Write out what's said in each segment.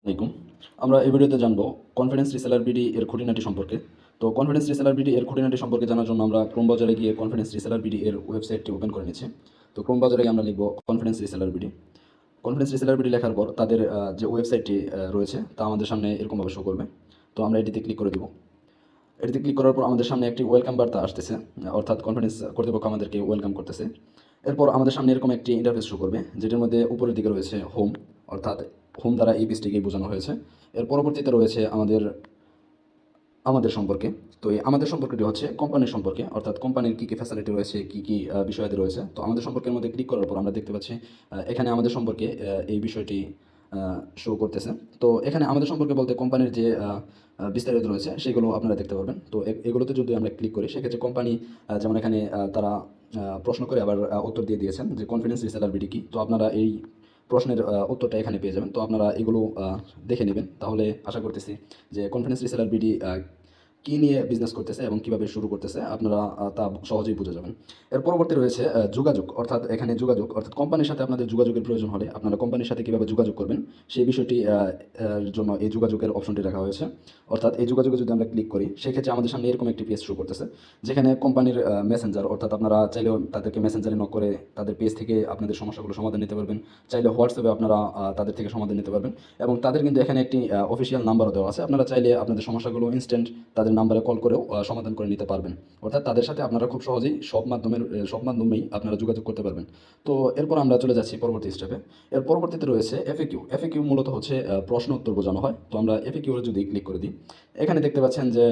আসসালামাইকুম। আমরা এই ভিডিওতে জানবো কনফিডেন্স রিসেলার বিডি এর খুঁটিনাটি সম্পর্কে। তো কনফিডেন্স রিসেলার বিডি এর খুঁটিনাটি সম্পর্কে জানার জন্য আমরা ক্রোম ব্রাউজারে গিয়ে কনফিডেন্স রিসেলার বিডি এর ওয়েবসাইটটি ওপেন করে নিচ্ছি। তো ক্রোম ব্রাউজারে গিয়ে আমরা লিখব confidence reseller BD. Confidence reseller BD লেখার পর তাদের যে ওয়েবসাইটটি রয়েছে তা আমাদের সামনে এরকমভাবে শো করবে। তো আমরা এটিতে ক্লিক করে দিব। এটিতে ক্লিক করার পর আমাদের সামনে একটি ওয়েলকাম বার্তা আসতেছে, অর্থাৎ কনফিডেন্স কর্তৃপক্ষ আমাদেরকে ওয়েলকাম করতেছে। এরপর আমাদের সামনে এরকম একটি ইন্টারফেস শো করবে, যেটির মধ্যে উপরের দিকে রয়েছে হোম, অর্থাৎ হোম দ্বারা এই পেজটিকেই বোঝানো হয়েছে। এর পরবর্তীতে রয়েছে আমাদের আমাদের সম্পর্কে। তো এই আমাদের সম্পর্কটি হচ্ছে কোম্পানির সম্পর্কে, অর্থাৎ কোম্পানির কী কী ফ্যাসিলিটি রয়েছে, কী কী বিষয়াদি রয়েছে। তো আমাদের সম্পর্কের মধ্যে ক্লিক করার পর আমরা দেখতে পাচ্ছি এখানে আমাদের সম্পর্কে এই বিষয়টি শো করতেছে। তো এখানে আমাদের সম্পর্কে বলতে কোম্পানির যে বিস্তারিত রয়েছে সেগুলো আপনারা দেখতে পারবেন। তো এগুলোতে যদি আমরা ক্লিক করি সেক্ষেত্রে কোম্পানি যেমন এখানে তারা প্রশ্ন করে আবার উত্তর দিয়ে দিয়েছেন যে কনফিডেন্স রিসেলার বিডি কি। তো আপনারা এই প্রশ্নের উত্তরটা এখানে পেয়ে যাবেন। তো আপনারা এগুলো দেখে নেবেন, তাহলে আশা করতেছি যে কনফিডেন্স রিসেলার বিডি কী নিয়ে বিজনেস করতেছে এবং কীভাবে শুরু করতেছে আপনারা তা সহজেই বুঝে যাবেন। এর পরবর্তী রয়েছে যোগাযোগ, অর্থাৎ এখানে যোগাযোগ, অর্থাৎ কোম্পানির সাথে আপনাদের যোগাযোগের প্রয়োজন হলে আপনারা কোম্পানির সাথে কীভাবে যোগাযোগ করবেন সেই বিষয়টি জন্য এই যোগাযোগের অপশনটি রাখা হয়েছে। অর্থাৎ এই যোগাযোগে যদি আমরা ক্লিক করি সেক্ষেত্রে আমাদের সামনে এরকম একটি পেজ শো করতেছে, যেখানে কোম্পানির মেসেঞ্জার, অর্থাৎ আপনারা চাইলেও তাদেরকে মেসেঞ্জারে নক করে তাদের পেজ থেকে আপনাদের সমস্যাগুলো সমাধান নিতে পারবেন। চাইলে হোয়াটসঅ্যাপে আপনারা তাদের থেকে সমাধান নিতে পারবেন। এবং তাদের কিন্তু এখানে একটি অফিসিয়াল নাম্বারও দেওয়া আছে, আপনারা চাইলে আপনাদের সমস্যাগুলো ইনস্ট্যান্ট তাদের নাম্বারে কল করেও সমাধান করে নিতে পারবেন। অর্থাৎ তাদের সাথে আপনারা খুব সহজেই সব মাধ্যমেই আপনারা যোগাযোগ করতে পারবেন। তো এরপর আমরা চলে যাচ্ছি পরবর্তী স্টেপে। এর পরবর্তীতে রয়েছে এফএকিউ। এফএকিউ মূলত হচ্ছে প্রশ্ন উত্তর বোঝানো হয়। তো আমরা এফএকিউ যদি ক্লিক করে দিই, এখানে দেখতে পাচ্ছেন যে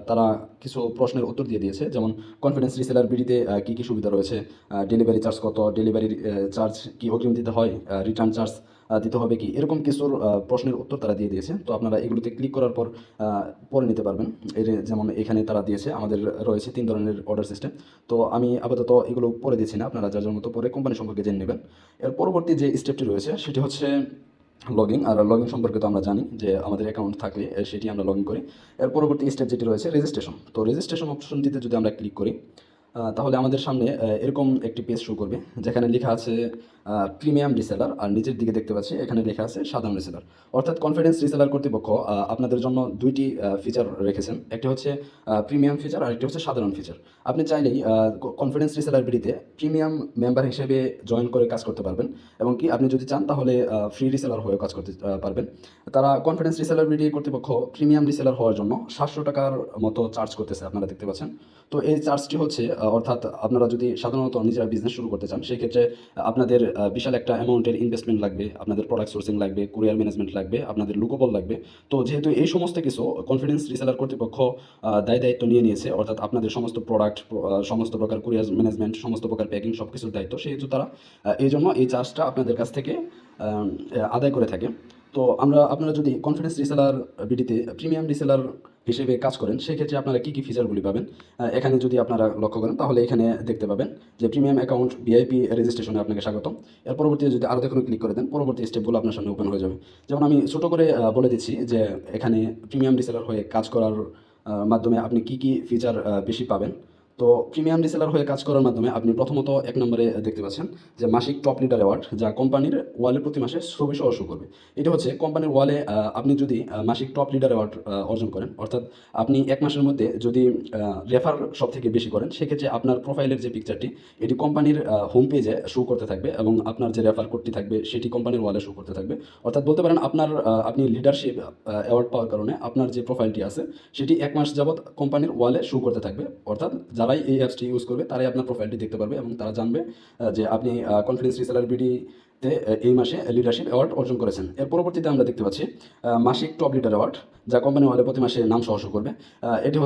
তারা কিছু প্রশ্নের উত্তর দিয়ে দিয়েছে, যেমন কনফিডেন্স রিসেলার বিডিতে কী কী সুবিধা রয়েছে, ডেলিভারি চার্জ কত, ডেলিভারির চার্জ কি অগ্রিম দিতে হয়, রিটার্ন চার্জ দিতে হবে কি, এরকম কিছুর প্রশ্নের উত্তর তারা দিয়ে দিয়েছে। তো আপনারা এগুলোতে ক্লিক করার পর পড়ে নিতে পারবেন। এর যেমন এখানে তারা দিয়েছে আমাদের রয়েছে 3 ধরনের অর্ডার সিস্টেম। তো আমি আপাতত এগুলো পড়ে দিচ্ছি না, আপনারা যার যার মতো পরে কোম্পানি সম্পর্কে জেনে নেবেন। এর পরবর্তী যে স্টেপটি রয়েছে সেটি হচ্ছে লগইন। আর লগইন সম্পর্কে তো আমরা জানি যে আমাদের অ্যাকাউন্ট থাকলে সেটি আমরা লগইন করি। এর পরবর্তী স্টেপ যেটি রয়েছে রেজিস্ট্রেশন। তো রেজিস্ট্রেশন অপশনটিতে যদি আমরা ক্লিক করি তাহলে আমাদের সামনে এরকম একটি পেজ শো করবে, যেখানে লেখা আছে প্রিমিয়াম রিসেলার, আর নিচের দিকে দেখতে পাচ্ছি এখানে লেখা আছে সাধারণ রিসেলার। অর্থাৎ কনফিডেন্স রিসেলার কর্তৃপক্ষ আপনাদের জন্য দুইটি ফিচার রেখেছেন, একটি হচ্ছে প্রিমিয়াম ফিচার আর একটি হচ্ছে সাধারণ ফিচার। আপনি চাইলেই কনফিডেন্স রিসেলার বিডিতে প্রিমিয়াম মেম্বার হিসেবে জয়েন করে কাজ করতে পারবেন, এবং কি আপনি যদি চান তাহলে ফ্রি রিসেলার হয়েও কাজ করতে পারবেন। তারা কনফিডেন্স রিসেলার বিডি কর্তৃপক্ষ প্রিমিয়াম রিসেলার হওয়ার জন্য 700 টাকার মতো চার্জ করতেছে, আপনারা দেখতে পাচ্ছেন। তো এই চার্জটি হচ্ছে অর্থাৎ আপনারা যদি সাধারণত নিজেরা বিজনেস শুরু করতে চান সেক্ষেত্রে আপনাদের বিশাল একটা অ্যামাউন্টের ইনভেস্টমেন্ট লাগবে, আপনাদের প্রোডাক্ট সোর্সিং লাগবে, কুরিয়ার ম্যানেজমেন্ট লাগবে, আপনাদের লুকোবল লাগবে। তো যেহেতু এই সমস্ত কিছু কনফিডেন্স রিসেলার কর্তৃপক্ষ দায়িত্ব নিয়ে নিয়েছে, অর্থাৎ আপনাদের সমস্ত প্রোডাক্ট, সমস্ত প্রকার কুরিয়ার ম্যানেজমেন্ট, সমস্ত প্রকার প্যাকিং সব কিছুর দায়িত্ব, সেহেতু তারা এই জন্য এই চার্জটা আপনাদের কাছ থেকে আদায় করে থাকে। তো আপনারা যদি কনফিডেন্স রিসেলার বিডিতে প্রিমিয়াম রিসেলার হিসেবে কাজ করেন সেক্ষেত্রে আপনারা কী কী ফিচারগুলি পাবেন এখানে যদি আপনারা লক্ষ্য করেন তাহলে এখানে দেখতে পাবেন যে প্রিমিয়াম অ্যাকাউন্ট ভিআইপি রেজিস্ট্রেশনে আপনাকে স্বাগতম। এর পরবর্তীতে যদি আরও দেখুন ক্লিক করে দেন, পরবর্তী স্টেপগুলো আপনার সামনে ওপেন হয়ে যাবে। যেমন আমি ছোটো করে বলে দিচ্ছি যে এখানে প্রিমিয়াম রিসেলার হয়ে কাজ করার মাধ্যমে আপনি কী কী ফিচার বেশি পাবেন। তো প্রিমিয়াম রিসেলার হয়ে কাজ করার মাধ্যমে আপনি প্রথমত 1 নম্বরে দেখতে পাচ্ছেন যে মাসিক টপ লিডার অ্যাওয়ার্ড, যা কোম্পানির ওয়ালে প্রতি মাসে ছবি সহ শো করবে। এটা হচ্ছে কোম্পানির ওয়ালে আপনি যদি মাসিক টপ লিডার অ্যাওয়ার্ড অর্জন করেন, অর্থাৎ আপনি 1 মাসের মধ্যে যদি রেফার সব থেকে বেশি করেন সেক্ষেত্রে আপনার প্রোফাইলের যে পিকচারটি এটি কোম্পানির হোম পেজে শো করতে থাকবে, এবং আপনার যে রেফার কোডটি থাকবে সেটি কোম্পানির ওয়ালে শো করতে থাকবে। অর্থাৎ বলতে পারেন আপনি লিডারশিপ অ্যাওয়ার্ড পাওয়ার কারণে আপনার যে প্রোফাইলটি আছে সেটি 1 মাস যাবৎ কোম্পানির ওয়ালে শো করতে থাকবে। অর্থাৎ যারাই এই অ্যাপসটি ইউজ করবে তারাই আপনার প্রোফাইলটি দেখতে পারবে, এবং তারা জানবে যে আপনি কনফিডেন্স রিসেলার বিডিতে এই মাসে লিডারশিপ অ্যাওয়ার্ড অর্জন করেছেন। এর পরবর্তীতে আমরা দেখতে পাচ্ছি মাসিক টপ লিডার অ্যাওয়ার্ড, যা কোম্পানি ওয়ালে প্রতি মাসে নাম সহ শো করবে। এটি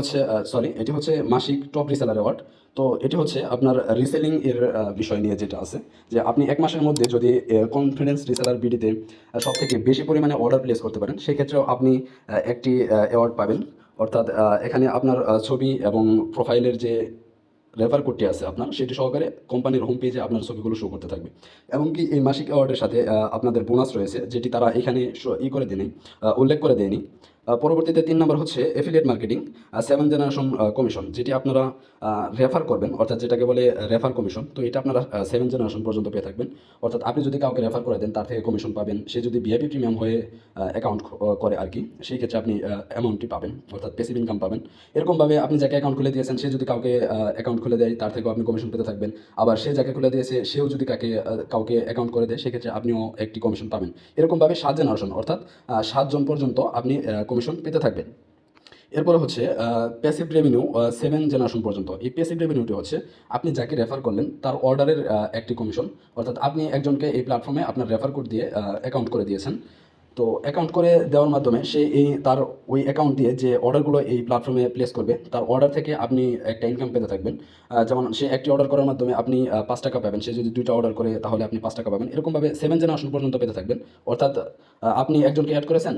হচ্ছে মাসিক টপ রিসেলার অ্যাওয়ার্ড। তো এটি হচ্ছে আপনার রিসেলিং এর বিষয় নিয়ে যেটা আছে, যে আপনি 1 মাসের মধ্যে যদি কনফিডেন্স রিসেলার বিডিতে সব থেকে বেশি পরিমাণে অর্ডার প্লেস করতে পারেন সেক্ষেত্রেও আপনি একটি অ্যাওয়ার্ড পাবেন। অর্থাৎ এখানে আপনার ছবি এবং প্রোফাইলের যে রেফার কোডটি আছে আপনার সেটি সহকারে কোম্পানির হোম পেজে আপনার ছবিগুলো শো করতে থাকবে। এমনকি এই মাসিক অ্যাওয়ার্ডের সাথে আপনাদের বোনাস রয়েছে, যেটি তারা এখানে উল্লেখ করে দেয়নি। পরবর্তীতে ৩ নাম্বার হচ্ছে এফিলিয়েট মার্কেটিং 7 জেনারেশন কমিশন, যেটি আপনারা রেফার করবেন, অর্থাৎ যেটাকে বলে রেফার কমিশন। তো এটা আপনারা 7 জেনারেশন পর্যন্ত পেয়ে থাকবেন। অর্থাৎ আপনি যদি কাউকে রেফার করে দেন তার থেকে কমিশন পাবেন। সে যদি ভিআইপি প্রিমিয়াম হয়ে অ্যাকাউন্ট করে আর কি, সেই ক্ষেত্রে আপনি অ্যামাউন্টটি পাবেন, অর্থাৎ প্যাসিভ ইনকাম পাবেন। এরকমভাবে আপনি যাকে অ্যাকাউন্ট খুলে দিয়েছেন সে যদি কাউকে অ্যাকাউন্ট খুলে দেয় তার থেকেও আপনি কমিশন পেতে থাকবেন। আবার সে যাকে খুলে দিয়েছে সেও যদি কাউকে অ্যাকাউন্ট করে দেয় সেক্ষেত্রে আপনিও একটি কমিশন পাবেন। এরকমভাবে 7 জেনারেশন, অর্থাৎ 7 জন পর্যন্ত আপনি কমিশন পেতে থাকবেন। এরপরে হচ্ছে প্যাসিভ রেভিনিউ 7 জেনারেশন পর্যন্ত। এই প্যাসিভ রেভিনিউটি হচ্ছে আপনি যাকে রেফার করলেন তার অর্ডারের একটি কমিশন, অর্থাৎ আপনি একজনকে এই প্ল্যাটফর্মে আপনার রেফার কোড দিয়ে অ্যাকাউন্ট করে দিয়েছেন। তো অ্যাকাউন্ট করে দেওয়ার মাধ্যমে সে তার ওই অ্যাকাউন্ট দিয়ে যে অর্ডারগুলো এই প্ল্যাটফর্মে প্লেস করবে তার অর্ডার থেকে আপনি একটা ইনকাম পেতে থাকবেন। যেমন সে একটি অর্ডার করার মাধ্যমে আপনি 5 টাকা পাবেন, সে যদি 2টা অর্ডার করে তাহলে আপনি 5 টাকা পাবেন। এরকমভাবে 7 জেনারেশন পর্যন্ত পেতে থাকবেন। অর্থাৎ আপনি একজনকে অ্যাড করেছেন,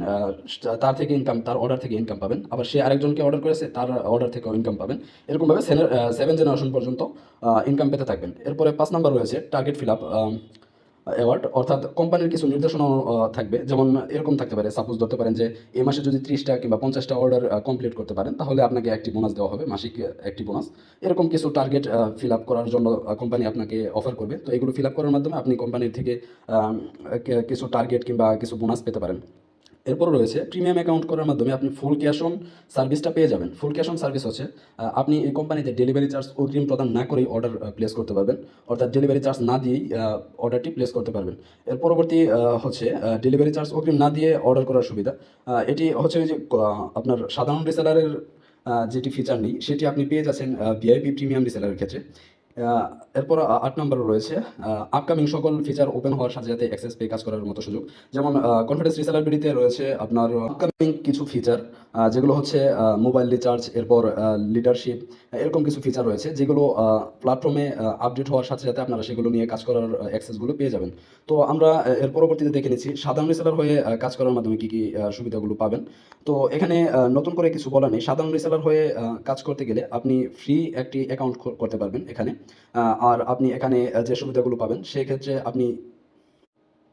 তার থেকে ইনকাম, তার অর্ডার থেকে ইনকাম পাবেন। আবার সে আরেকজনকে অর্ডার করেছে, তার অর্ডার থেকেও ইনকাম পাবেন। এরকমভাবে 7 জেনারেশন পর্যন্ত ইনকাম পেতে থাকবেন। এরপরে 5 নাম্বার রয়েছে টার্গেট ফিল আপ অ্যাওয়ার্ড, অর্থাৎ কোম্পানির কিছু নির্দেশনাও থাকবে। যেমন এরকম থাকতে পারে, সাপোজ ধরতে পারেন যে এই মাসে যদি 30টা কিংবা 50টা অর্ডার কমপ্লিট করতে পারেন তাহলে আপনাকে একটি বোনাস দেওয়া হবে, মাসিক একটি বোনাস। এরকম কিছু টার্গেট ফিল আপ করার জন্য কোম্পানি আপনাকে অফার করবে। তো এগুলো ফিল আপ করার মাধ্যমে আপনি কোম্পানির থেকে কিছু টার্গেট কিংবা কিছু বোনাস পেতে পারেন। এরপর রয়েছে প্রিমিয়াম অ্যাকাউন্ট করার মাধ্যমে আপনি ফুল ক্যাশ অন সার্ভিসটা পেয়ে যাবেন। ফুল ক্যাশ অন সার্ভিস হচ্ছে আপনি এই কোম্পানিতে ডেলিভারি চার্জ অগ্রিম প্রদান না করেই অর্ডার প্লেস করতে পারবেন, অর্থাৎ ডেলিভারি চার্জ না দিয়েই অর্ডারটি প্লেস করতে পারবেন। এর পরবর্তী হচ্ছে ডেলিভারি চার্জ অগ্রিম না দিয়ে অর্ডার করার সুবিধা। এটি হচ্ছে ওই যে আপনার সাধারণ রিসেলারের যেটি ফিচার নেই সেটি আপনি পেয়ে যাচ্ছেন ভিআইপি প্রিমিয়াম রিসেলারের ক্ষেত্রে। এরপর 8 নম্বরে রয়েছে আপকামিং সকল ফিচার ওপেন হওয়ার সাথে সাথে অ্যাক্সেস পেয়ে কাজ করার মতো সুযোগ। যেমন কনফিডেন্স রিসেলারবিলিতে রয়েছে আপনার আপকামিং কিছু ফিচার, যেগুলো হচ্ছে মোবাইল রিচার্জ, এরপর লিডারশিপ, এরকম কিছু ফিচার রয়েছে যেগুলো প্ল্যাটফর্মে আপডেট হওয়ার সাথে সাথে আপনারা সেগুলো নিয়ে কাজ করার অ্যাক্সেসগুলো পেয়ে যাবেন। তো আমরা এর পরবর্তীতে দেখে নিচ্ছি সাধারণ রিসেলার হয়ে কাজ করার মাধ্যমে কী কী সুবিধাগুলো পাবেন। তো এখানে নতুন করে কিছু বলা নেই। সাধারণ রিসেলার হয়ে কাজ করতে গেলে আপনি ফ্রি একটি অ্যাকাউন্ট করতে পারবেন এখানে। আর আপনি এখানে যে সুবিধাগুলো পাবেন সেক্ষেত্রে আপনি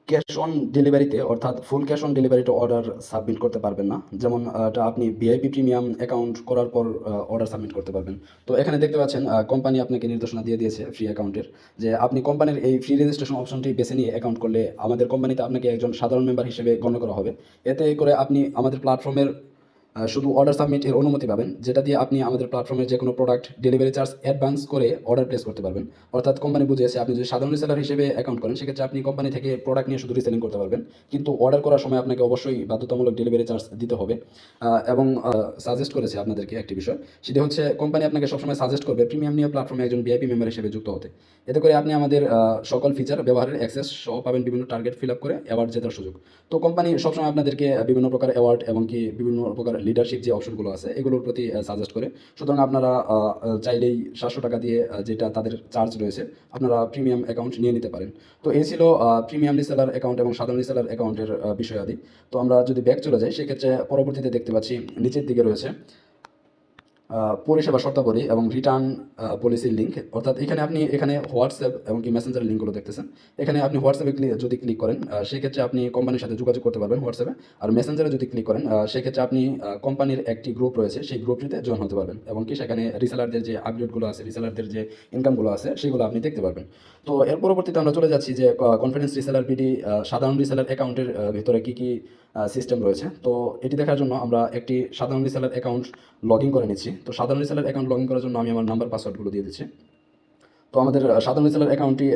ক্যাশ অন ডেলিভারিতে, অর্থাৎ ফুল ক্যাশ অন ডেলিভারিতে অর্ডার সাবমিট করতে পারবেন না। যেমন এটা আপনি ভিআইপি প্রিমিয়াম অ্যাকাউন্ট করার পর অর্ডার সাবমিট করতে পারবেন। তো এখানে দেখতে পাচ্ছেন কোম্পানি আপনাকে নির্দেশনা দিয়ে দিয়েছে ফ্রি অ্যাকাউন্টের, যে আপনি কোম্পানির এই ফ্রি রেজিস্ট্রেশন অপশনটি বেছে নিয়ে অ্যাকাউন্ট করলে আমাদের কোম্পানিতে আপনাকে একজন সাধারণ মেম্বার হিসেবে গণ্য করা হবে। এতে করে আপনি আমাদের প্ল্যাটফর্মের শুধু অর্ডার সাবমিট এর অনুমতি পাবেন, যেটা দিয়ে আপনি আমাদের প্ল্যাটফর্মে যে কোনো প্রোডাক্ট ডেলিভারি চার্জ অ্যাডভান্স করে অর্ডার প্লেস করতে পারবেন। অর্থাৎ কোম্পানি বুঝিয়েছে আপনি যদি সাধারণ রিসেলার হিসেবে অ্যাকাউন্ট করেন সেক্ষেত্রে আপনি কোম্পানি থেকে প্রোডাক্ট নিয়ে শুধু রিসেলিং করতে পারবেন, কিন্তু অর্ডার করার সময় আপনাকে অবশ্যই বাধ্যতামূলক ডেলিভারি চার্জ দিতে হবে। এবং সাজেস্ট করেছে আপনাদেরকে একটি বিষয়, সেটি হচ্ছে কোম্পানি আপনাকে সবসময় সাজেস্ট করবে প্রিমিয়াম নিয়ে প্ল্যাটফর্মে একজন ভিআইপি মেম্বার হিসেবে যুক্ত হতে। এতে করে আপনি আমাদের সকল ফিচার ব্যবহারের অ্যাক্সেস সহ পাবেন, বিভিন্ন টার্গেট ফিল আপ করে অ্যাওয়ার্ড জেতার সুযোগ। তো কোম্পানি সবসময় আপনাদেরকে বিভিন্ন প্রকার অ্যাওয়ার্ড এবং কি বিভিন্ন প্রকার লিডারশিপ যে অপশনগুলো আছে এগুলোর প্রতি সাজেস্ট করে। সুতরাং আপনারা চাইলেই 700 টাকা দিয়ে যেটা তাদের চার্জ রয়েছে আপনারা প্রিমিয়াম অ্যাকাউন্ট নিয়ে নিতে পারেন। তো এই ছিল প্রিমিয়াম রিসেলার অ্যাকাউন্ট এবং সাধারণ রিসেলার অ্যাকাউন্টের বিষয়াদি। তো আমরা যদি ব্যাক চলে যাই সেক্ষেত্রে পরবর্তীতে দেখতে পাচ্ছি নিচের দিকে রয়েছে পরিষেবা শর্তাবলী এবং রিটার্ন পলিসির লিঙ্ক। অর্থাৎ এখানে হোয়াটসঅ্যাপ এবং কি মেসেঞ্জারের লিঙ্কগুলো দেখতেছেন। এখানে আপনি হোয়াটসঅ্যাপে যদি ক্লিক করেন সেক্ষেত্রে আপনি কোম্পানির সাথে যোগাযোগ করতে পারবেন হোয়াটসঅ্যাপে। আর মেসেঞ্জারে যদি ক্লিক করেন সেক্ষেত্রে আপনি কোম্পানির একটি গ্রুপ রয়েছে সেই গ্রুপটিতে জয়েন হতে পারবেন, এবং কি সেখানে রিসেলারদের যে আপডেটগুলো আছে, রিসেলারদের যে ইনকামগুলো আছে সেগুলো আপনি দেখতে পারবেন। তো এর পরবর্তীতে আমরা চলে যাচ্ছি যে কনফিডেন্স রিসেলার বিডি সাধারণ রিসেলার অ্যাকাউন্টের ভিতরে কী কী সিস্টেম রয়েছে। তো এটি দেখার জন্য আমরা একটি সাধারণ রিসেলার অ্যাকাউন্ট লগ ইন করে নিচ্ছি। তো সাধারণ রিসেলার অ্যাকাউন্ট লগ ইন করার জন্য আমি আমার নাম্বার পাসওয়ার্ডগুলো দিয়ে দিচ্ছি। তো আমাদের সাধারণ রিসেলার অ্যাকাউন্টটি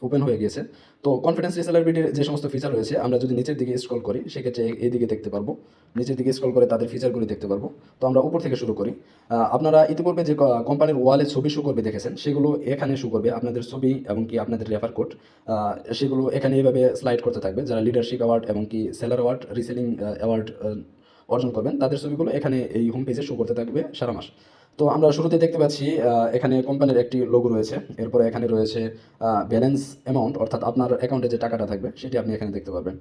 ওপেন হয়ে গিয়েছে। তো কনফিডেন্স রিসেলার বিডির যে সমস্ত ফিচার রয়েছে আমরা যদি নিচের দিকে স্ক্রল করি সেক্ষেত্রে এই দিকে দেখতে পারবো, নিচের দিকে স্ক্রল করে তাদের ফিচারগুলি দেখতে পারবো। তো আমরা উপর থেকে শুরু করি। আপনারা ইতিপূর্বে যে কোম্পানির ওয়ালে ছবি শো করবে দেখেছেন সেগুলো এখানে শো করবে, আপনাদের ছবি এবং কি আপনাদের রেফার কোড সেগুলো এখানে এইভাবে স্লাইড করতে থাকবে। যারা লিডারশিপ অ্যাওয়ার্ড এবং কি সেলার অ্যাওয়ার্ড, রিসেলিং অ্যাওয়ার্ড অর্জন করবেন তাদের ছবিগুলো এখানে এই হোম পেজে শো করতে থাকবে সারা মাস। তো আমরা শুরুতে দেখতে পাচ্ছি এখানে কোম্পানির একটি লোগো রয়েছে। এরপরে এখানে রয়েছে ব্যালেন্স অ্যামাউন্ট, অর্থাৎ আপনার অ্যাকাউন্টে যে টাকাটা থাকবে সেটি আপনি এখানে দেখতে পারবেন।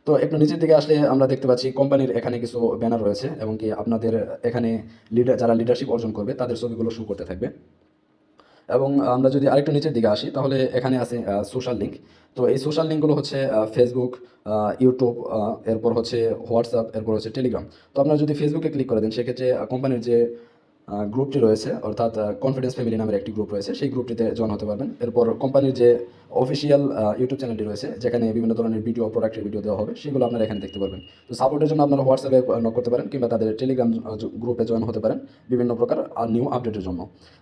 তো একটু নিচের দিকে আসলে আমরা দেখতে পাচ্ছি কোম্পানির এখানে কিছু ব্যানার রয়েছে এবং কি আপনাদের এখানে যারা লিডারশিপ অর্জন করবে তাদের ছবিগুলো শো করতে থাকবে। এবং আমরা যদি আরেকটু নিচের দিকে আসি তাহলে এখানে আছে সোশ্যাল লিঙ্ক। তো এই সোশ্যাল লিঙ্কগুলো হচ্ছে ফেসবুক, ইউটিউব, এরপর হচ্ছে হোয়াটসঅ্যাপ, এরপর হচ্ছে টেলিগ্রাম। তো আপনারা যদি ফেসবুকে ক্লিক করে দেন সেক্ষেত্রে কোম্পানির যে গ্রুপটি রয়েছে অর্থাৎ কনফিডেন্স ফ্যামিলি নামের একটি গ্রুপ রয়েছে, সেই গ্রুপটিতে জয়েন হতে পারবেন। এরপর কোম্পানির যে অফিসিয়াল ইউটিউব চ্যানেলটি রয়েছে যেখানে বিভিন্ন ধরনের ভিডিও, প্রোডাক্টের ভিডিও দেওয়া হবে, সেগুলো আপনারা এখানে দেখতে পারবেন। তো সাপোর্টের জন্য আপনারা হোয়াটসঅ্যাপে নক করতে পারেন কিংবা তাদের টেলিগ্রাম গ্রুপে জয়েন হতে পারেন বিভিন্ন প্রকার নিউ আপডেটের জন্য।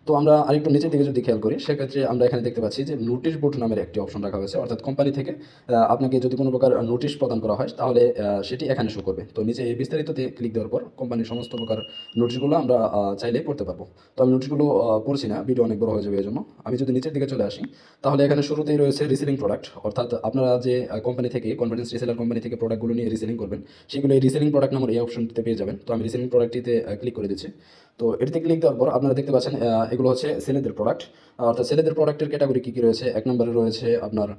তো আমরা আরেকটু নিচের দিকে যদি খেয়াল করি সেক্ষেত্রে আমরা এখানে দেখতে পাচ্ছি যে নোটিশ বোর্ড নামের একটি অপশন রাখা হয়েছে, অর্থাৎ কোম্পানি থেকে আপনাকে যদি কোনো প্রকার নোটিশ প্রদান করা হয় তাহলে সেটি এখানে শো করবে। তো নিচে এই বিস্তারিততে ক্লিক দেওয়ার পর কোম্পানির সমস্ত প্রকার নোটিশগুলো আমরা চাইলে পড়তে পারবো। তো আমি নোটিশগুলো পড়ছি না, ভিডিও অনেক বড় হয়ে যাবে এই জন্য। আমি যদি নিচের দিকে চলে আসি তাহলে এখানে শুরুতেই রয়েছে রিসেলিং প্রোডাক্ট, অর্থাৎ আপনারা যে কোম্পানি থেকে কনফিডেন্স রিসেলার কোম্পানি থেকে প্রোডাক্টগুলো নিয়ে রিসেলিং করবেন সেগুলো এই রিসেলিং প্রোডাক্ট নামের এই অপশনটিতে পেয়ে যাবেন। তো আমি রিসেলিং প্রোডাক্টটিতে ক্লিক করে দিচ্ছি। তো এটিতে ক্লিক দেওয়ার পর আপনারা দেখতে পাচ্ছেন এগুলো হচ্ছে ছেলেদের প্রোডাক্ট, অর্থাৎ ছেলেদের প্রোডাক্টের ক্যাটাগরি কী কী রয়েছে। এক নম্বরে রয়েছে আপনার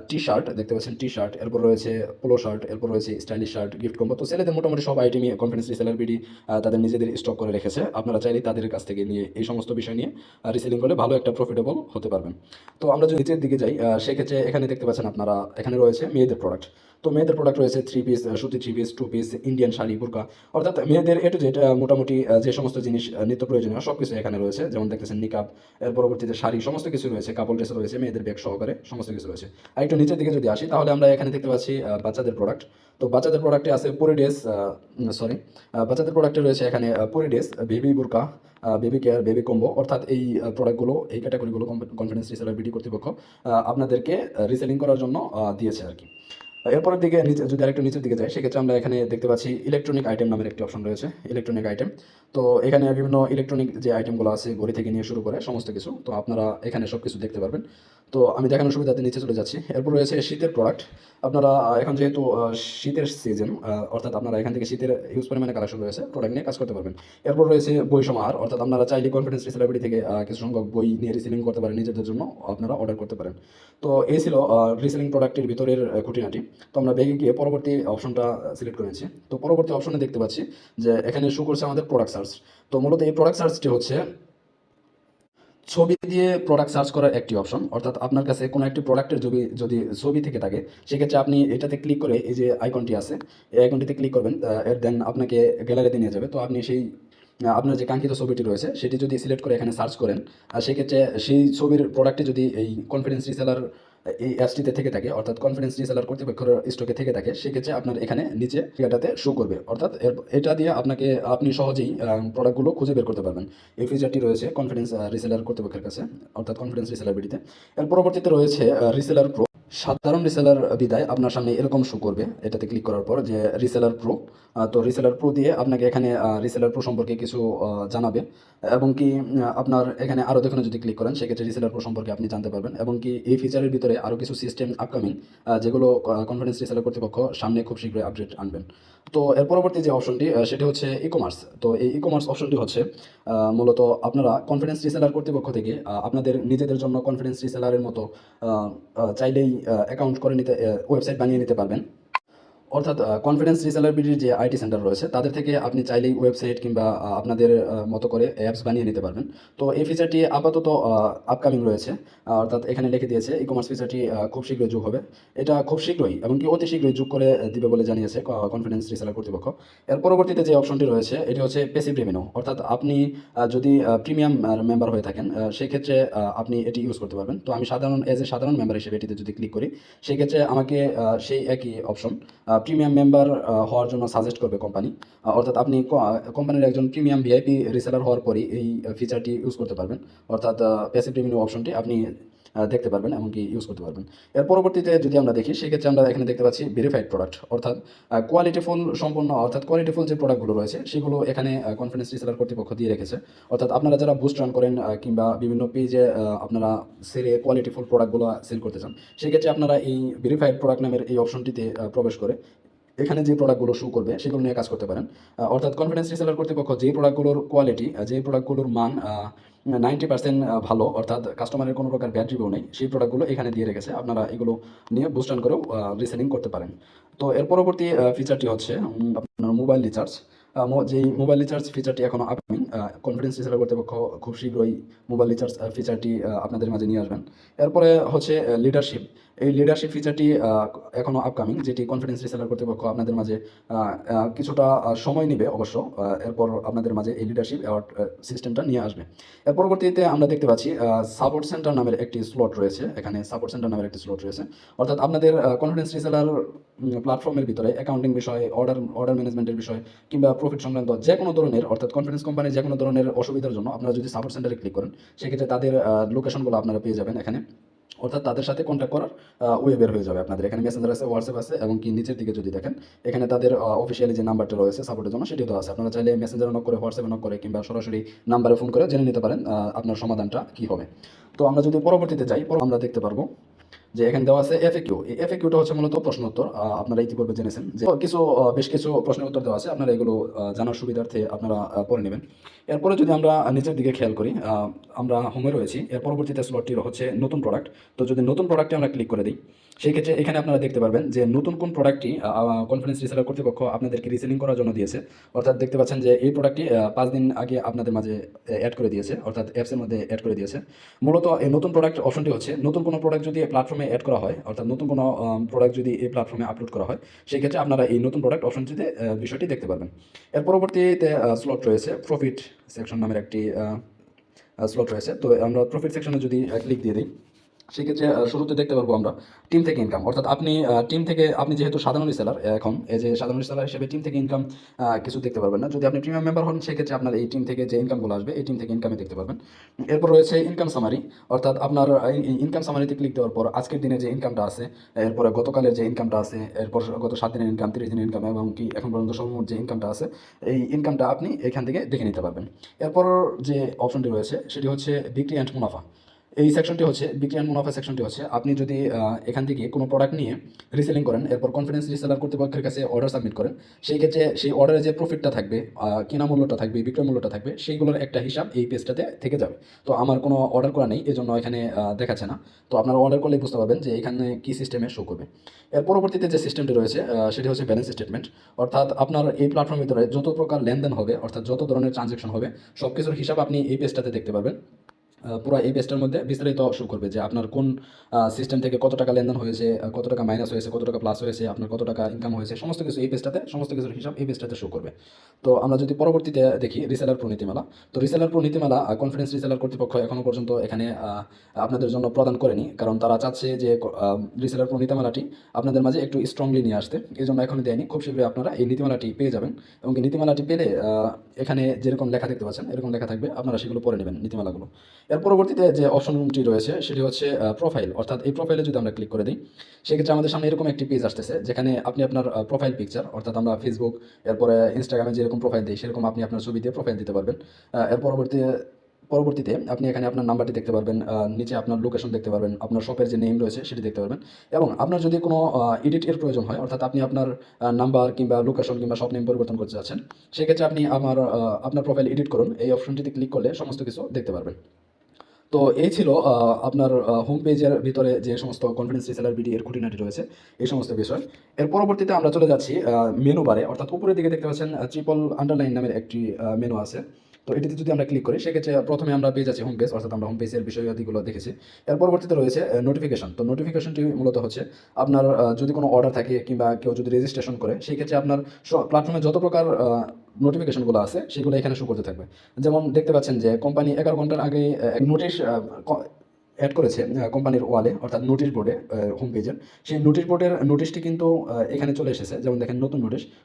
টি শার্ট, দেখতে পাচ্ছেন টি শার্ট, এরপর রয়েছে পোলো শার্ট, এরপর রয়েছে স্টাইলিশ শার্ট, গিফট কম্বো। তো ছেলেদের মোটামুটি সব আইটেমই কনফিডেন্স রিসেলার বিডি তাদের নিজেদের স্টক করে রেখেছে। আপনারা চাইলেই তাদের কাছ থেকে নিয়ে এই সমস্ত বিষয় নিয়ে রিসেলিং করলে ভালো একটা প্রফিটেবল হতে পারবেন। তো আমরা যদি নিচের দিকে যাই সেক্ষেত্রে এখানে দেখতে পাচ্ছেন আপনারা এখানে রয়েছে মেয়েদের প্রোডাক্ট। তো মেয়েদের প্রোডাক্ট রয়েছে থ্রি পিস, সুতি three piece, two piece, Indian sari, বুরকা, অর্থাৎ মেয়েদের এ টু জেড মোটামুটি যে সমস্ত জিনিস নিত্য প্রয়োজনীয় সব কিছু এখানে রয়েছে। যেমন দেখতেছেন নিকাব, এর পরবর্তীতে শাড়ি, সমস্ত কিছু রয়েছে, কাপড় ড্রেস রয়েছে, মেয়েদের ব্যাগ সহকারে সমস্ত কিছু রয়েছে। আর একটু নিচের দিকে যদি আসি তাহলে আমরা এখানে দেখতে পাচ্ছি বাচ্চাদের প্রোডাক্ট। তো বাচ্চাদের প্রোডাক্টে আছে পরি ড্রেস, বাচ্চাদের প্রোডাক্টে রয়েছে এখানে পরি dress, baby burqa, baby care, baby combo, অর্থাৎ এই প্রোডাক্টগুলো, এই ক্যাটাগরিগুলো কনফিডেন্স রিসেলার বিডি কর্তৃপক্ষ আপনাদেরকে রিসেলিং করার জন্য দিয়েছে আর কি। এরপরের দিকে নিচে যদি আরেকটু নিচের দিকে যাই সেক্ষেত্রে আমরা এখানে দেখতে পাচ্ছি ইলেকট্রনিক আইটেম নামের একটি অপশন রয়েছে, ইলেকট্রনিক আইটেম। তো এখানে বিভিন্ন ইলেকট্রনিক যে আইটেমগুলো আছে ঘড়ি থেকে নিয়ে শুরু করে সমস্ত কিছু, তো আপনারা এখানে সব কিছু দেখতে পারবেন। তো আমি দেখানোর সুবিধাতে নিচে চলে যাচ্ছি। এরপর রয়েছে শীতের প্রোডাক্ট। আপনারা এখন যেহেতু শীতের সিজন, অর্থাৎ আপনারা এখান থেকে শীতের হিউজ পরিমাণে কালেকশন রয়েছে, প্রোডাক্ট নিয়ে কাজ করতে পারবেন। এরপর রয়েছে বই সমাহার, অর্থাৎ আপনারা চাইলে কনফিডেন্স রিসেলাবিলিটি থেকে কিছু সংখ্যক বই নিয়ে রিসেলিং করতে পারেন, নিজেদের জন্য আপনারা অর্ডার করতে পারেন। তো এই ছিল রিসেলিং প্রোডাক্টের ভিতরের খুঁটিনাটি। তো আমরা ব্যাগে গিয়ে পরবর্তী অপশনটা সিলেক্ট করেছি। তো পরবর্তী অপশনে দেখতে পাচ্ছি যে এখানে শো করছে আমাদের প্রোডাক্ট সার্চ। তো মূলত এই প্রোডাক্ট সার্চটি হচ্ছে ছবি দিয়ে প্রোডাক্ট সার্চ করার একটি অপশন, অর্থাৎ আপনার কাছে কোনো একটি প্রোডাক্টের ছবি যদি ছবি থেকে থাকে সেক্ষেত্রে আপনি এটাতে ক্লিক করে এই যে আইকনটি আছে এই আইকনটিতে ক্লিক করবেন, এর দেন আপনাকে গ্যালারিতে নিয়ে যাবে। তো আপনি সেই আপনার যে কাঙ্ক্ষিত ছবিটি রয়েছে সেটি যদি সিলেক্ট করে এখানে সার্চ করেন আর সেক্ষেত্রে সেই ছবির প্রোডাক্টটি যদি এই কনফিডেন্স রিসেলার এই অ্যাপসটিতে থেকে থাকে, অর্থাৎ কনফিডেন্স রিসেলার কর্তৃপক্ষের স্টকে থেকে থাকে, সেক্ষেত্রে আপনার এখানে নিচে জায়গাটাতে শো করবে, অর্থাৎ এটা দিয়ে আপনি সহজেই প্রোডাক্টগুলো খুঁজে বের করতে পারবেন। এই ফিচারটি রয়েছে কনফিডেন্স রিসেলার কর্তৃপক্ষের কাছে, অর্থাৎ কনফিডেন্স রিসেলার বিডিতে। এর পরবর্তীতে রয়েছে রিসেলার প্রো। সাধারণ রিসেলার বিদায় আপনার সামনে এরকম শো করবে এটাতে ক্লিক করার পর যে রিসেলার প্রো। তো রিসেলার প্রো দিয়ে আপনাকে এখানে রিসেলার প্রো সম্পর্কে কিছু জানাবে, এবং কি আপনার এখানে আরও দেখানো যদি ক্লিক করেন সেক্ষেত্রে রিসেলার প্রো সম্পর্কে আপনি জানতে পারবেন, এবং কি এই ফিচারের ভিতরে আরও কিছু সিস্টেম আপকামিং যেগুলো কনফিডেন্স রিসেলার কর্তৃপক্ষ সামনে খুব শীঘ্রই আপডেট আনবেন। তো এর পরবর্তী যে অপশনটি সেটি হচ্ছে ই কমার্স। তো এই ই কমার্স অপশনটি হচ্ছে মূলত আপনারা কনফিডেন্স রিসেলার কর্তৃপক্ষ থেকে আপনাদের নিজেদের জন্য কনফিডেন্স রিসেলারের মতো চাইলেই অ্যাকাউন্ট করে নিতে, ওয়েবসাইট বানিয়ে নিতে পারবেন। অর্থাৎ কনফিডেন্স রিসেলার বিডির যে আইটি সেন্টার রয়েছে তাদের থেকে আপনি চাইলেই ওয়েবসাইট কিংবা আপনাদের মতো করে অ্যাপস বানিয়ে নিতে পারবেন। তো এই ফিচারটি আপাতত আপকামিং রয়েছে, অর্থাৎ এখানে লিখে দিয়েছে ই কমার্স ফিচারটি খুব শীঘ্রই যোগ হবে। এটা খুব শীঘ্রই এমনকি অতি শীঘ্রই যোগ করে দিবে বলে জানিয়েছে কনফিডেন্স রিসেলার কর্তৃপক্ষ। এর পরবর্তীতে যে অপশনটি রয়েছে এটি হচ্ছে প্যাসিভ রেভিনিউ, অর্থাৎ আপনি যদি প্রিমিয়াম মেম্বার হয়ে থাকেন সেক্ষেত্রে আপনি এটি ইউজ করতে পারবেন। তো আমি সাধারণ মেম্বার হিসেবে এটিতে যদি ক্লিক করি সেক্ষেত্রে আমাকে সেই একই অপশন প্রিমিয়াম মেম্বার হওয়ার জন্য সাজেস্ট করবে কোম্পানি, অর্থাৎ আপনি কোম্পানির একজন প্রিমিয়াম ভিআইপি রিসেলার হওয়ার পরই এই ফিচারটি ইউজ করতে পারবেন, অর্থাৎ প্যাসিভ রেভিনিউ অপশনটি আপনি দেখতে পারবেন এমনকি ইউজ করতে পারবেন। এর পরবর্তীতে যদি আমরা দেখি সেক্ষেত্রে আমরা এখানে দেখতে পাচ্ছি ভেরিফাইড প্রোডাক্ট, অর্থাৎ কোয়ালিটিফুল যে প্রোডাক্টগুলো রয়েছে সেগুলো এখানে কনফিডেন্স রিসেলার কর্তৃপক্ষ দিয়ে রেখেছে। অর্থাৎ আপনারা যারা বুস্ট রান করেন কিংবা বিভিন্ন পেজে আপনারা সেলে কোয়ালিটিফুল প্রোডাক্টগুলো সেল করতে চান সেক্ষেত্রে আপনারা এই ভেরিফাইড প্রোডাক্ট নামের এই অপশনটিতে প্রবেশ করে এখানে যে প্রোডাক্টগুলো শো করবে সেগুলো নিয়ে কাজ করতে পারেন। অর্থাৎ কনফিডেন্স রিসেলার কর্তৃপক্ষ যে প্রোডাক্টগুলোর কোয়ালিটি, যে প্রোডাক্টগুলোর মান 90% ভালো, অর্থাৎ কাস্টমারের কোনো প্রকার ব্যাড রিভিউ নেই, সেই প্রোডাক্টগুলো এখানে দিয়ে রেখেছে। আপনারা এগুলো নিয়ে বুস্ট অন করেও রিসেলিং করতে পারেন। তো এর পরবর্তী ফিচারটি হচ্ছে আপনার মোবাইল রিচার্জ। যেই মোবাইল রিচার্জ ফিচারটি এখনো আপকামিং, কনফিডেন্স রিসেলার কর্তৃপক্ষ খুব শীঘ্রই মোবাইল রিচার্জ ফিচারটি আপনাদের মাঝে নিয়ে আসবেন। এরপরে হচ্ছে লিডারশিপ। এই লিডারশিপ ফিচারটি এখনো আপকামিং, যেটি কনফিডেন্স রিসেলার কর্তৃপক্ষ আপনাদের মাঝে কিছুটা সময় নেবে অবশ্য। এরপর আপনাদের মাঝে এই লিডারশিপ অ্যাওয়ার্ড সিস্টেমটা নিয়ে আসবে। এর পরবর্তীতে আমরা দেখতে পাচ্ছি সাপোর্ট সেন্টার নামের একটি স্লট রয়েছে। এখানে সাপোর্ট সেন্টার নামের একটি স্লট রয়েছে, অর্থাৎ আপনাদের কনফিডেন্স রিসেলার প্ল্যাটফর্মের ভিতরে অ্যাকাউন্টিং বিষয়, অর্ডার ম্যানেজমেন্টের বিষয় কিংবা প্রফিট সংক্রান্ত যে কোনো ধরনের, অর্থাৎ কনফিডেন্স কোম্পানির যে কোনো ধরনের অসুবিধার জন্য আপনারা যদি সাপোর্ট সেন্টারে ক্লিক করেন, সেক্ষেত্রে তাদের লোকেশনগুলো আপনারা পেয়ে যাবেন এখানে। অর্থাৎ তাদের সাথে কন্ট্যাক্ট করার ওয়ে বের হয়ে যাবে আপনাদের। এখানে মেসেঞ্জার আছে, হোয়াটসঅ্যাপ আছে, এবং কি নিচের দিকে যদি দেখেন এখানে তাদের অফিসিয়ালি যে নাম্বারটা রয়েছে সাপোর্টের জন্য সেটিও দেওয়া আছে। আপনারা চাইলে মেসেঞ্জারে নক করে, হোয়াটসঅ্যাপে নক করে কিংবা সরাসরি নাম্বারে ফোন করে জেনে নিতে পারেন আপনার সমাধানটা কী হবে। তো আমরা যদি পরবর্তীতে যাই, আমরা দেখতে পারবো যে এখানে দেওয়া আছে এফএকিউ। এই এফএকিউটা হচ্ছে মূলত প্রশ্ন উত্তর। আপনারা ইতিপূর্বে জেনেছেন যে বেশ কিছু প্রশ্নের উত্তর দেওয়া আছে, আপনারা এগুলো জানার সুবিধার্থে আপনারা পড়ে নেবেন। এরপরে যদি আমরা নিচের দিকে খেয়াল করি, আমরা হোমে রয়েছি। এর পরবর্তীতে স্লটটি হচ্ছে নতুন প্রোডাক্ট। তো যদি নতুন প্রোডাক্টে আমরা ক্লিক করে দিই, সেই ক্ষেত্রে এখানে আপনারা দেখতে পারবেন যে নতুন কোন প্রোডাক্টটি কনফিডেন্স রিসেলার কর্তৃপক্ষ আপনাদেরকে রিসেলিং করার জন্য দিয়েছে। অর্থাৎ দেখতে পাচ্ছেন যে এই প্রোডাক্টটি 5 দিন আগে আপনাদের মাঝে অ্যাড করে দিয়েছে, অর্থাৎ অ্যাপসের মধ্যে অ্যাড করে দিয়েছে। মূলত এই নতুন প্রোডাক্ট অপশনটি হচ্ছে নতুন কোনো প্রোডাক্ট যদি প্ল্যাটফর্মে অ্যাড করা হয়, অর্থাৎ নতুন কোনো প্রোডাক্ট যদি এই প্ল্যাটফর্মে আপলোড করা হয়, সেই ক্ষেত্রে আপনারা এই নতুন প্রোডাক্ট অপশনটিতে বিষয়টি দেখতে পারবেন। এর পরবর্তীতে স্লট রয়েছে প্রফিট সেকশন নামের একটি স্লট রয়েছে। তো আমরা প্রফিট সেকশনে যদি ক্লিক দিয়ে দিই, সেক্ষেত্রে শুরুতে দেখতে পারবো আমরা টিম থেকে ইনকাম। অর্থাৎ টিম থেকে আপনি যেহেতু সাধারণ রিসেলার, এখন এই যে সাধারণ রিসেলার হিসেবে টিম থেকে ইনকাম কিছু দেখতে পারবেন না। যদি আপনি প্রিমিয়াম মেম্বার হন, সেক্ষেত্রে আপনার এই টিম থেকে যে ইনকামগুলো আসবে, এই টিম থেকে ইনকামে দেখতে পারবেন। এরপর রয়েছে ইনকাম সামারি। অর্থাৎ আপনার ইনকাম সামারিতে ক্লিক দেওয়ার পর আজকের দিনে যে ইনকামটা আছে, এরপরে গতকালের যে ইনকামটা আছে, এরপর গত 7 দিনের ইনকাম, 30 দিনের ইনকাম, এবং কি এখন পর্যন্ত সর্বমোট যে ইনকামটা আছে, এই ইনকামটা আপনি এখান থেকে দেখে নিতে পারবেন। এরপর যে অপশনটি রয়েছে সেটি হচ্ছে বিক্রি অ্যান্ড মুনাফা। এই সেকশনটি হচ্ছে বিক্রি অ্যান্ড মুনাফা সেকশনটি হচ্ছে আপনি যদি এখান থেকে কোনো প্রোডাক্ট নিয়ে রিসেলিং করেন, এরপর কনফিডেন্স রিসেলার কর্তৃপক্ষের কাছে অর্ডার সাবমিট করেন, সেই ক্ষেত্রে সেই অর্ডারে যে প্রফিটটা থাকবে, কেনা মূল্যটা থাকবে, বিক্রয় মূল্যটা থাকবে, সেইগুলোর একটা হিসাব এই পেজটাতে থেকে যাবে। তো আমার কোনো অর্ডার করা নেই, এজন্য এখানে দেখাচ্ছে না। তো আপনারা অর্ডার করলেই বুঝতে পারবেন যে এখানে কী সিস্টেমে শো করবে। এর পরবর্তীতে যে সিস্টেমটি রয়েছে সেটি হচ্ছে ব্যালেন্স স্টেটমেন্ট। অর্থাৎ আপনার এই প্ল্যাটফর্মের ভিতরে যত প্রকার লেনদেন হবে, অর্থাৎ যত ধরনের ট্রানজ্যাকশন হবে, সব কিছুর হিসাব আপনি এই পেজটাতে দেখতে পারবেন। পুরো এই পেজটার মধ্যে বিস্তারিত শো করবে যে আপনার কোন সিস্টেম থেকে কত টাকা লেনদেন হয়েছে, কত টাকা মাইনাস হয়েছে, কত টাকা প্লাস হয়েছে, আপনার কত টাকা ইনকাম হয়েছে, সমস্ত কিছু এই পেজটাতে, সমস্ত কিছুর হিসাব এই পেজটাতে শো করবে। তো আমরা যদি পরবর্তীতে দেখি রিসেলার প্রো নীতিমালা। তো রিসেলার প্রো নীতিমালা কনফিডেন্স রিসেলার কর্তৃপক্ষ এখনও পর্যন্ত এখানে আপনাদের জন্য প্রদান করেনি, কারণ তারা চাচ্ছে যে রিসেলার প্রো নীতিমালাটি আপনাদের মাঝে একটু স্ট্রংলি নিয়ে আসতে, এই জন্য এখনই দেয়নি। খুব শীঘ্রই আপনারা এই নীতিমালাটি পেয়ে যাবেন, এবং এই নীতিমালাটি পেলে এখানে যেরকম লেখা দেখতে পাচ্ছেন এরকম লেখা থাকবে, আপনারা সেগুলো পড়ে নেবেন নীতিমালাগুলো। এর পরবর্তীতে যে অপশনটি রয়েছে সেটি হচ্ছে প্রোফাইল। অর্থাৎ এই প্রোফাইলে যদি আমরা ক্লিক করে দিই, সেক্ষেত্রে আমাদের সামনে এরকম একটি পেজ আসতেছে, যেখানে আপনি আপনার প্রোফাইল পিকচার, অর্থাৎ আমরা ফেসবুক, এরপরে ইনস্টাগ্রামে যেরকম প্রোফাইল দিই, সেরকম আপনি আপনার ছবি দিয়ে প্রোফাইল দিতে পারবেন। এর পরবর্তীতে আপনি এখানে আপনার নাম্বারটি দেখতে পারবেন, নিচে আপনার লোকেশন দেখতে পারবেন, আপনার শপের যে নেম রয়েছে সেটি দেখতে পারবেন, এবং আপনার যদি কোনো এডিটের প্রয়োজন হয়, অর্থাৎ আপনি আপনার নাম্বার কিংবা লোকেশন কিংবা শপ নেম পরিবর্তন করতে চাচ্ছেন, সেক্ষেত্রে আপনি আপনার প্রোফাইল এডিট করুন, এই অপশনটিতে ক্লিক করলে সমস্ত কিছু দেখতে পারবেন। তো এই ছিল আপনার হোম পেজের ভিতরে যে সমস্ত কনফিডেন্স রিসেলার বিডি এর খুঁটিনাটি রয়েছে, এই সমস্ত বিষয়। এর পরবর্তীতে আমরা চলে যাচ্ছি মেনু বারে। অর্থাৎ উপরের দিকে দেখতে পাচ্ছেন ট্রিপল আন্ডারলাইন নামের একটি মেনু আছে। তো এটিতে যদি আমরা ক্লিক করি, সেক্ষেত্রে প্রথমে আমরা পেয়ে যাচ্ছি হোম পেজ, অর্থাৎ আমরা হোম পেজের বিষয়াদিগুলো দেখেছি। এর পরবর্তীতে রয়েছে নোটিফিকেশন। তো নোটিফিকেশনটি মূলত হচ্ছে আপনার যদি কোনো অর্ডার থাকে কিংবা কেউ যদি রেজিস্ট্রেশন করে, সেই ক্ষেত্রে আপনার প্ল্যাটফর্মে যত প্রকার নোটিফিকেশনগুলো আছে সেগুলো এখানে শো করতে থাকবে। যেমন দেখতে পাচ্ছেন যে কোম্পানি 11 ঘন্টার আগে নোটিশ অ্যাড করেছে কোম্পানির ওয়ালে, অর্থাৎ নোটিশ বোর্ডে, হোম পেজের সেই নোটিশ বোর্ডের নোটিশটি কিন্তু এখানে চলে এসেছে। যেমন দেখেন নতুন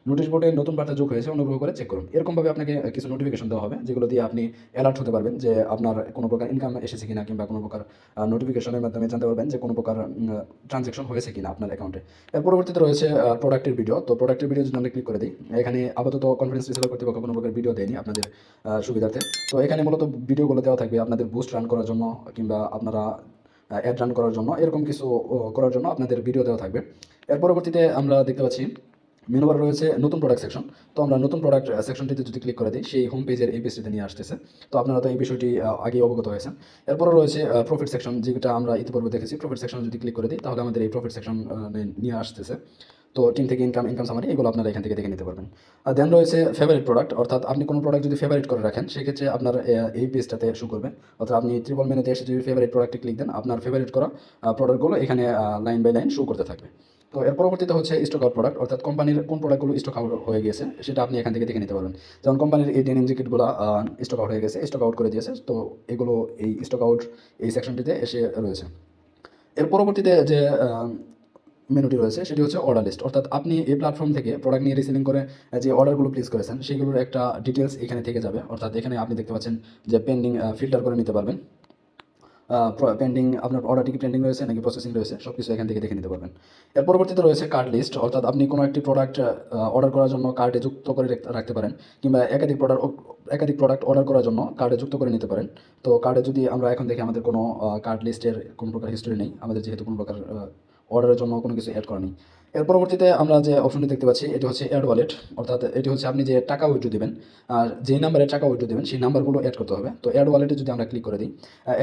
নোটিশ বোর্ডে নতুন বার্তা যোগ হয়েছে, অনুগ্রহ করে চেক করুন। এরকমভাবে আপনাকে কিছু নোটিফিকেশন দেওয়া হবে, যেগুলো দিয়ে আপনি অ্যালার্ট হতে পারবেন যে আপনার কোনো প্রকার ইনকাম এসেছে কিনা, কিংবা কোনো প্রকার নোটিফিকেশনের মাধ্যমে জানতে পারবেন যে কোনো প্রকার ট্রানজ্যাকশন হয়েছে কিনা আপনার অ্যাকাউন্টে। এর পরবর্তীতে রয়েছে প্রোডাক্টের ভিডিও। তো প্রোডাক্টের ভিডিও যদি আমরা ক্লিক করে দিই, এখানে আপাতত কনফিডেন্স রিসেলার কর্তৃপক্ষ কোনো প্রকার ভিডিও দেয়নি আপনাদের সুবিধার্থে। তো এখানে মূলত ভিডিওগুলো দেওয়া থাকবে আপনাদের বুস্ট রান করার জন্য, কিংবা আপনারা অ্যাড রান করার জন্য, এরকম কিছু করার জন্য আপনাদের ভিডিও দেওয়া থাকবে। এর পরবর্তীতে আমরা দেখতে পাচ্ছি মেনু বারে রয়েছে নতুন প্রোডাক্ট সেকশন। তো আমরা নতুন প্রোডাক্ট সেকশনটিতে যদি ক্লিক করে দিই, সেই হোম পেজের এই পেজটিতে নিয়ে আসতেছে। তো আপনারা তো এই বিষয়টি আগেই অবগত হয়েছেন। এরপরে রয়েছে প্রফিট সেকশন, যেটা আমরা ইতিপূর্বে দেখেছি। প্রফিট সেকশন যদি ক্লিক করে দিই, তাহলে আমাদের এই প্রফিট সেকশন নিয়ে আসতেছে। তো টিম থেকে ইনকাম সামারি এগুলো আপনারা এখান থেকে দেখে নিতে পারবেন। আর দেন রয়েছে ফেভারিট প্রোডাক্ট, অর্থাৎ আপনি কোনো প্রোডাক্ট যদি ফেভারিট করে রাখেন সেক্ষেত্রে আপনার এই পেজটাতে শো করবে। অর্থাৎ আপনি ট্রিপল মেনুতে এসে যদি ফেভারিট প্রোডাক্টে ক্লিক দেন, আপনার ফেভারিট করা প্রোডাক্টগুলো এখানে লাইন বাই লাইন শো করতে থাকবে। তো এর পরবর্তীতে হচ্ছে স্টক আউট প্রোডাক্ট, অর্থাৎ কোম্পানির কোন প্রোডাক্টগুলো স্টক আউট হয়ে গেছে সেটা আপনি এখান থেকে দেখে নিতে পারবেন। যেমন কোম্পানির এই ডেনিম জ্যাকেটগুলো স্টক আউট হয়ে গেছে, স্টক আউট করে দিয়েছে, তো এগুলো এই স্টক আউট এই সেকশনটিতে এসে রয়েছে। এর পরবর্তীতে যে মেনুটি রয়েছে সেটি হচ্ছে অর্ডার লিস্ট, অর্থাৎ আপনি এই প্ল্যাটফর্ম থেকে প্রোডাক্ট নিয়ে রিসেলিং করে যে অর্ডারগুলো প্লেস করেছেন সেগুলোর একটা ডিটেলস এখানে থেকে যাবে। অর্থাৎ এখানে আপনি দেখতে পাচ্ছেন যে পেন্ডিং ফিল্টার করে নিতে পারবেন, পেন্ডিং আপনার অর্ডারটি কি পেন্ডিং রয়েছে নাকি প্রসেসিং রয়েছে সব কিছু এখান থেকে দেখে নিতে পারবেন। এর পরবর্তীতে রয়েছে কার্ড লিস্ট, অর্থাৎ আপনি কোনো একটি প্রোডাক্ট অর্ডার করার জন্য কার্ডে যুক্ত করে রাখতে পারেন, কিংবা একাধিক প্রোডাক্ট অর্ডার করার জন্য কার্ডে যুক্ত করে নিতে পারেন। তো কার্ডে যদি আমরা এখন দেখি আমাদের কোনো কার্ড লিস্টের কোনো প্রকার হিস্টোরি নেই, আমাদের যেহেতু কোনো প্রকার অর্ডারের জন্য কোনো কিছু অ্যাড করা নেই। এর পরবর্তীতে আমরা যে অপশনটি দেখতে পাচ্ছি এটি হচ্ছে অ্যাড ওয়ালেট, অর্থাৎ এটি হচ্ছে আপনি যে টাকা উইথড্র দেবেন আর যেই নাম্বারে টাকা উইথড্র দেবেন সেই নাম্বারগুলো অ্যাড করতে হবে। তো অ্যাড ওয়ালেটে যদি আমরা ক্লিক করে দিই,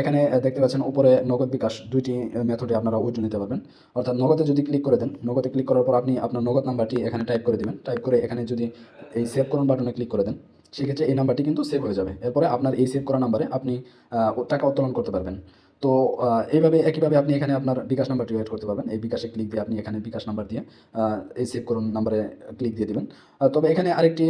এখানে দেখতে পাচ্ছেন উপরে নগদ বিকাশ দুইটি মেথডে আপনারা উইথড্র নিতে পারবেন। অর্থাৎ নগদে যদি ক্লিক করে দেন, নগদে ক্লিক করার পর আপনি আপনার নগদ নাম্বারটি এখানে টাইপ করে দেবেন, টাইপ করে এখানে যদি এই সেভ করুন বাটনে ক্লিক করে দেন সেক্ষেত্রে এই নাম্বারটি কিন্তু সেভ হয়ে যাবে। এরপরে আপনার এই সেভ করা নাম্বারে আপনি টাকা উত্তোলন করতে পারবেন। তো এইভাবে একইভাবে আপনি এখানে আপনার বিকাশ নাম্বারটি অ্যাড করতে পারবেন। এই বিকাশে ক্লিক দিয়ে আপনি এখানে বিকাশ নাম্বার দিয়ে এই সেভ করুন নাম্বারে ক্লিক দিয়ে দিবেন। তবে এখানে আরেকটি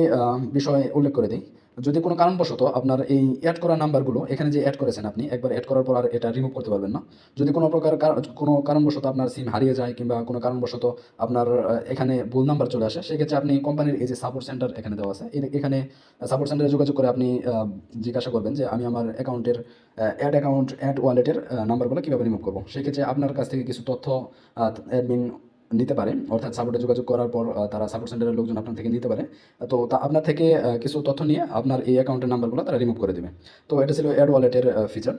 বিষয় উল্লেখ করে দিই, যদি কোনো কারণবশত আপনার এই অ্যাড করা নাম্বারগুলো এখানে যে অ্যাড করেছেন আপনি একবার অ্যাড করার পর আর এটা রিমুভ করতে পারবেন না। যদি কোনো প্রকার কোনো কারণবশত আপনার সিম হারিয়ে যায় কিংবা কোনো কারণবশত আপনার এখানে ভুল নাম্বার চলে আসে সেক্ষেত্রে আপনি কোম্পানির এই যে সাপোর্ট সেন্টার এখানে দেওয়া আছে, এখানে সাপোর্ট সেন্টারে যোগাযোগ করে আপনি জিজ্ঞাসা করবেন যে আমি আমার অ্যাকাউন্টের অ্যাড ওয়ালেটের নাম্বারগুলো কীভাবে রিমুভ করবো। সেক্ষেত্রে আপনার কাছ থেকে কিছু তথ্য অ্যাডমিন নিতে পারে, অর্থাৎ সাপোর্টে যোগাযোগ করার পর তারা সাপোর্ট সেন্টারের লোকজন আপনার থেকে নিতে পারে। তো আপনার থেকে কিছু তথ্য নিয়ে আপনার এই অ্যাকাউন্টের নাম্বারগুলো তারা রিমুভ করে দেবে। তো এটা ছিল অ্যাড ওয়ালেটের ফিচার।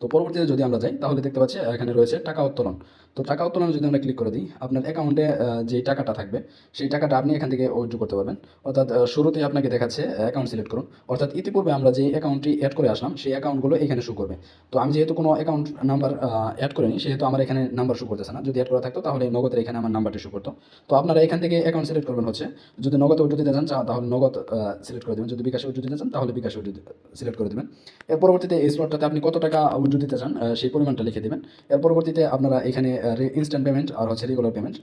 তো পরবর্তীতে যদি আমরা যাই তাহলে দেখতে পাচ্ছি এখানে রয়েছে টাকা উত্তোলন। তো টাকা উত্তোলন যদি আমরা ক্লিক করে দিই, আপনার অ্যাকাউন্টে যেই টাকাটা থাকবে সেই টাকাটা আপনি এখান থেকে উইথড্র করতে পারবেন। অর্থাৎ শুরুতেই আপনাকে দেখাচ্ছে অ্যাকাউন্ট সিলেক্ট করুন, অর্থাৎ ইতিপূর্বে আমরা যে অ্যাকাউন্টটি অ্যাড করে আসলাম সেই অ্যাকাউন্টগুলো এখানে শো করবে। তো আমি যেহেতু কোনো অ্যাকাউন্ট নাম্বার অ্যাড করিনি সেহেতু আমার এখানে নাম্বার শো করতেছে না, যদি অ্যাড করা থাকতো তাহলে নগদের এখানে আমার নাম্বারটি শো করতো। তো আপনারা এখান থেকে অ্যাকাউন্ট সিলেক্ট করবেন হচ্ছে, যদি নগদ উইথড্র দিতে চান তাহলে নগদ সিলেক্ট করে দেবেন, যদি বিকাশে উইথড্র দিতে চান তাহলে বিকাশে সিলেক্ট করে দেবেন। এর পরবর্তীতে এই স্লটটাতে আপনি কত টাকা উইথড্র দিতে চান সেই পরিমাণটা লিখে দেবেন। এর পরবর্তীতে আপনারা এখানে ইনস্ট্যান্ট পেমেন্ট আর হচ্ছে রেগুলার পেমেন্ট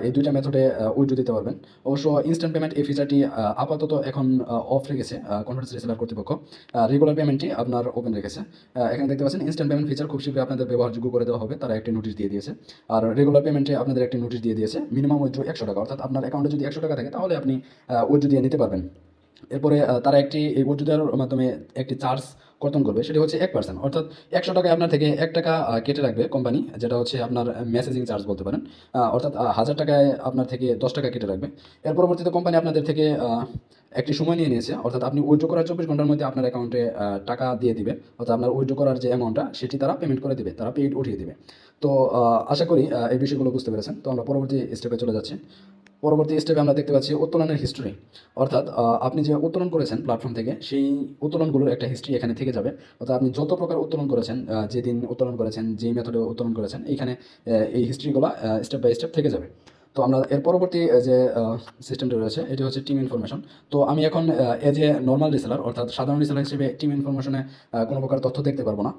এই দুইটা মেথডে উইথড্র দিতে পারবেন। অবশ্য ইনস্ট্যান্ট পেমেন্ট এই ফিচারটি আপাতত এখন অফ রেখেছে কনফিডেন্স রিসেলার কর্তৃপক্ষ, রেগুলার পেমেন্টটি আপনার ওপেন রেখেছে। এখানে দেখতে পাচ্ছেন ইনস্ট্যান্ট পেমেন্ট ফিচার খুব শীঘ্রই আপনাদের ব্যবহারযোগ্য করে দেওয়া হবে, তারা একটি নোটিশ দিয়ে দিয়েছে। আর রেগুলার পেমেন্টে আপনাদের একটি নোটিশ দিয়ে দিয়েছে মিনিমাম উইথড্র 100 টাকা, অর্থাৎ আপনার অ্যাকাউন্টে যদি 100 টাকা থাকে তাহলে আপনি উইথড্র দিয়ে নিতে পারবেন। এরপরে তারা এই উইথড্র দেওয়ার মাধ্যমে একটি চার্জ কর্তন করবে, সেটা হচ্ছে 1%, অর্থাৎ 100 টাকায় আপনার থেকে 1 টাকা কেটে রাখবে কোম্পানি, যেটা হচ্ছে আপনার মেসেজিং চার্জ বলতে পারেন। অর্থাৎ 1000 টাকায় আপনার থেকে 10 টাকা কেটে রাখবে। এর পরবর্তীতে কোম্পানি আপনাদের থেকে একটি সময় নিয়ে নিয়েছে, অর্থাৎ আপনি উইথড্র করার 24 ঘন্টার মধ্যে আপনার অ্যাকাউন্টে টাকা দিয়ে দিবে, অর্থাৎ আপনার উইথড্র করার যে অ্যামাউন্টটা সেটি তারা পেমেন্ট করে দিবে, তারা পেইড উঠিয়ে দিবে। তো আশা করি এই বিষয়গুলো বুঝতে পেরেছেন। তো আমরা পরবর্তী স্টেপে চলে যাচ্ছি। পরবর্তী স্টেপে আমরা দেখতে পাচ্ছি উত্তোলনের হিস্ট্রি, অর্থাৎ আপনি যে উত্তোলন করেছেন প্ল্যাটফর্ম থেকে সেই উত্তোলনগুলোর একটা হিস্ট্রি এখানে থেকে যাবে। অর্থাৎ আপনি যত প্রকার উত্তোলন করেছেন, যেদিন উত্তোলন করেছেন, যেই মেথডে উত্তোলন করেছেন, এইখানে এই হিস্ট্রিগুলো স্টেপ বাই স্টেপ থেকে যাবে। তো আমরা এর পরবর্তী যে সিস্টেমটা রয়েছে এটি হচ্ছে টিম ইনফরমেশন। তো আমি এখন এজ এ নর্মাল রিসেলার অর্থাৎ সাধারণ রিসেলার হিসেবে টিম ইনফরমেশনে কোনো প্রকার তথ্য দেখতে পারবো না।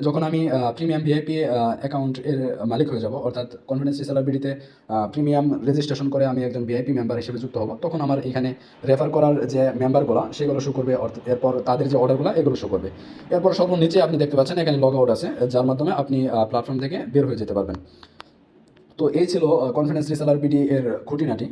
যখন আমি প্রিমিয়াম ভিআইপি অ্যাকাউন্ট এর মালিক হয়ে যাব, অর্থাৎ কনফিডেন্স রিসেলার বিডিতে প্রিমিয়াম রেজিস্ট্রেশন করে আমি একজন ভিআইপি মেম্বার হিসেবে যুক্ত হব, তখন আমার এখানে রেফার করার যে মেম্বারগুলো সেগুলো শো করবে, এরপর তাদের যে অর্ডারগুলো এগুলো শো করবে। এরপর সর্বনিচে আপনি দেখতে পাচ্ছেন এখানে লগ আউট আছে, যার মাধ্যমে আপনি প্ল্যাটফর্ম থেকে বের হয়ে যেতে পারবেন। তো এই ছিল কনফিডেন্স রিসেলার বিডি এর খুঁটিনাটি।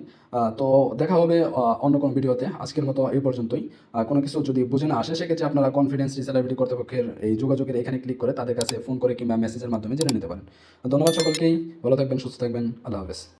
তো দেখা হবে অন্য কোনো ভিডিওতে। আজকের মতো এই পর্যন্তই। কোনো কিছু যদি বুঝে না আসে সেক্ষেত্রে আপনারা কনফিডেন্স রিসেলার বিডি কর্তৃপক্ষের এই যোগাযোগের এখানে ক্লিক করে তাদের কাছে ফোন করে কিংবা মেসেজের মাধ্যমে জেনে নিতে পারেন। ধন্যবাদ সকলকেই, ভালো থাকবেন, সুস্থ থাকবেন, আল্লাহ হাফেজ।